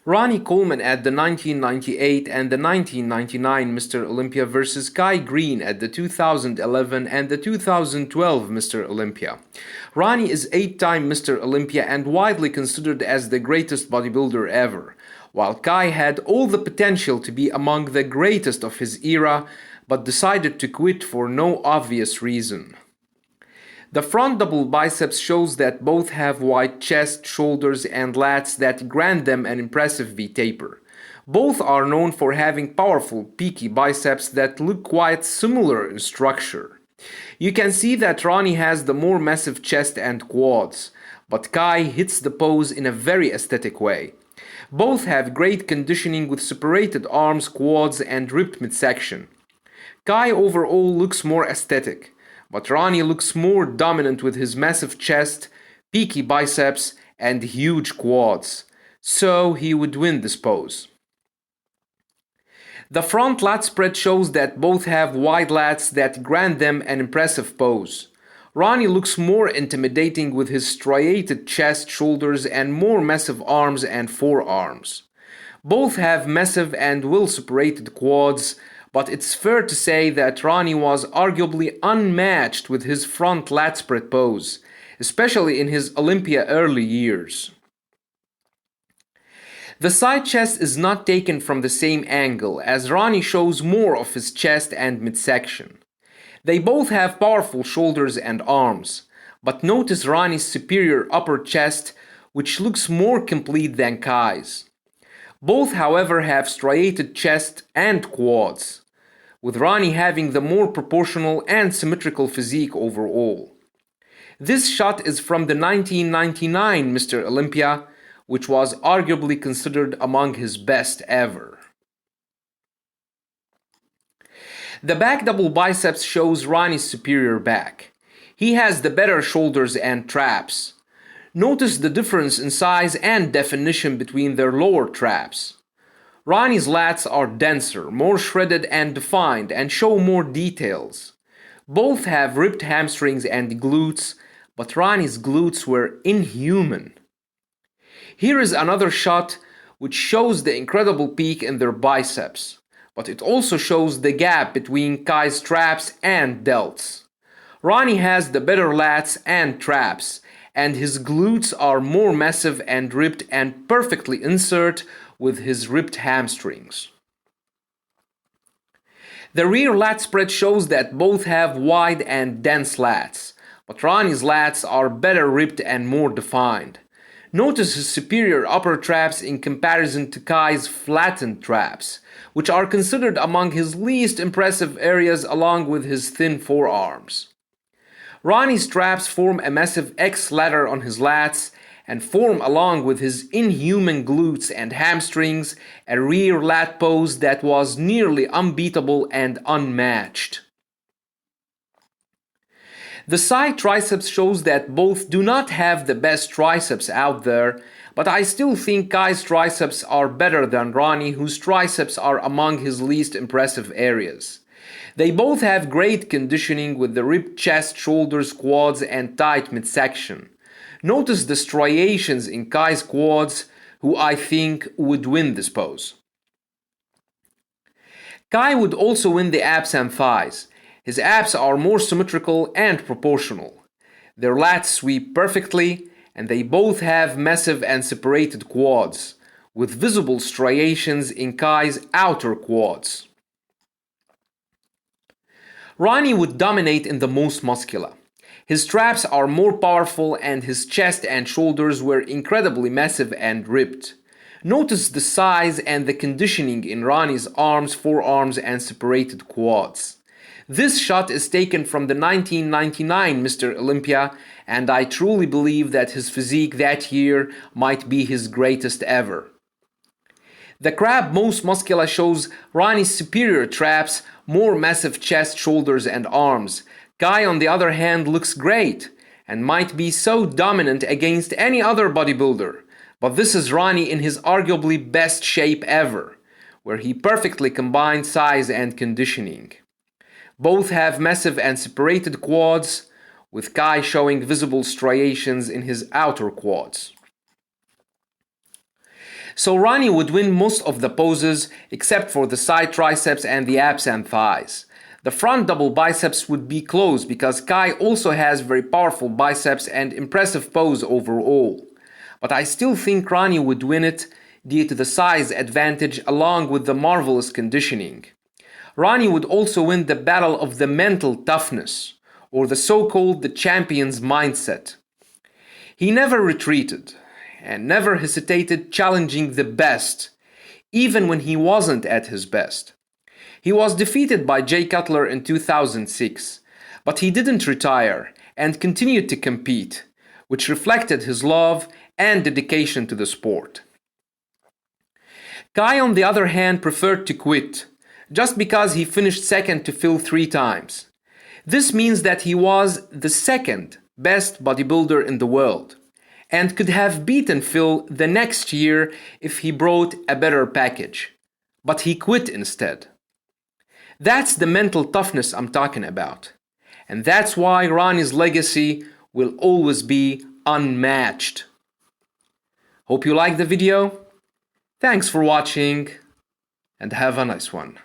Ronnie Coleman at the 1998 and the 1999 Mr. Olympia versus Greene at the 2011 and the 2012 Mr. Olympia. Ronnie is 8-time Mr. Olympia and widely considered as the greatest bodybuilder ever, while Kai had all the potential to be among the greatest of his era, but decided to quit for no obvious reason. The front double biceps shows that both have wide chest, shoulders, and lats that grant them an impressive V-taper. Both are known for having powerful, peaky biceps that look quite similar in structure. You can see that Ronnie has the more massive chest and quads, but Kai hits the pose in a very aesthetic way. Both have great conditioning with separated arms, quads, and ripped midsection. Kai overall looks more aesthetic, but Ronnie looks more dominant with his massive chest, peaky biceps, and huge quads, so he would win this pose. The front lat spread shows that both have wide lats that grant them an impressive pose. Ronnie looks more intimidating with his striated chest, shoulders, and more massive arms and forearms. Both have massive and well-separated quads, but it's fair to say that Ronnie was arguably unmatched with his front lat spread pose, especially in his Olympia early years. The side chest is not taken from the same angle, as Ronnie shows more of his chest and midsection. They both have powerful shoulders and arms, but notice Ronnie's superior upper chest, which looks more complete than Kai's. Both, however, have striated chest and quads, with Ronnie having the more proportional and symmetrical physique overall. This shot is from the 1999 Mr. Olympia, which was arguably considered among his best ever. The back double biceps shows Ronnie's superior back. He has the better shoulders and traps. Notice the difference in size and definition between their lower traps. Ronnie's lats are denser, more shredded and defined, and show more details. Both have ripped hamstrings and glutes, but Ronnie's glutes were inhuman. Here is another shot which shows the incredible peak in their biceps, but it also shows the gap between Kai's traps and delts. Ronnie has the better lats and traps, and his glutes are more massive and ripped and perfectly insert with his ripped hamstrings. The rear lat spread shows that both have wide and dense lats, but Ronnie's lats are better ripped and more defined. Notice his superior upper traps in comparison to Kai's flattened traps, which are considered among his least impressive areas along with his thin forearms. Ronnie's traps form a massive X ladder on his lats and form along with his inhuman glutes and hamstrings a rear lat pose that was nearly unbeatable and unmatched. The side triceps shows that both do not have the best triceps out there, but I still think Kai's triceps are better than Ronnie, whose triceps are among his least impressive areas. They both have great conditioning with the ripped chest, shoulders, quads, and tight midsection. Notice the striations in Kai's quads, who I think would win this pose. Kai would also win the abs and thighs. His abs are more symmetrical and proportional. Their lats sweep perfectly, and they both have massive and separated quads, with visible striations in Kai's outer quads. Ronnie would dominate in the most muscular. His traps are more powerful and his chest and shoulders were incredibly massive and ripped. Notice the size and the conditioning in Ronnie's arms, forearms, and separated quads. This shot is taken from the 1999 Mr. Olympia, and I truly believe that his physique that year might be his greatest ever. The crab most muscular shows Ronnie's superior traps, more massive chest, shoulders, and arms. Kai, on the other hand, looks great and might be so dominant against any other bodybuilder, but this is Ronnie in his arguably best shape ever, where he perfectly combines size and conditioning. Both have massive and separated quads, with Kai showing visible striations in his outer quads. So Ronnie would win most of the poses except for the side triceps and the abs and thighs. The front double biceps would be close because Kai also has very powerful biceps and impressive pose overall. But I still think Ronnie would win it due to the size advantage along with the marvelous conditioning. Ronnie would also win the battle of the mental toughness, or the so-called the champion's mindset. He never retreated and never hesitated challenging the best, even when he wasn't at his best. He was defeated by Jay Cutler in 2006, but he didn't retire and continued to compete, which reflected his love and dedication to the sport. Kai, on the other hand, preferred to quit, just because he finished second to Phil 3 times. This means that he was the second best bodybuilder in the world, and could have beaten Phil the next year if he brought a better package. But he quit instead. That's the mental toughness I'm talking about. And that's why Ronnie's legacy will always be unmatched. Hope you liked the video. Thanks for watching and have a nice one.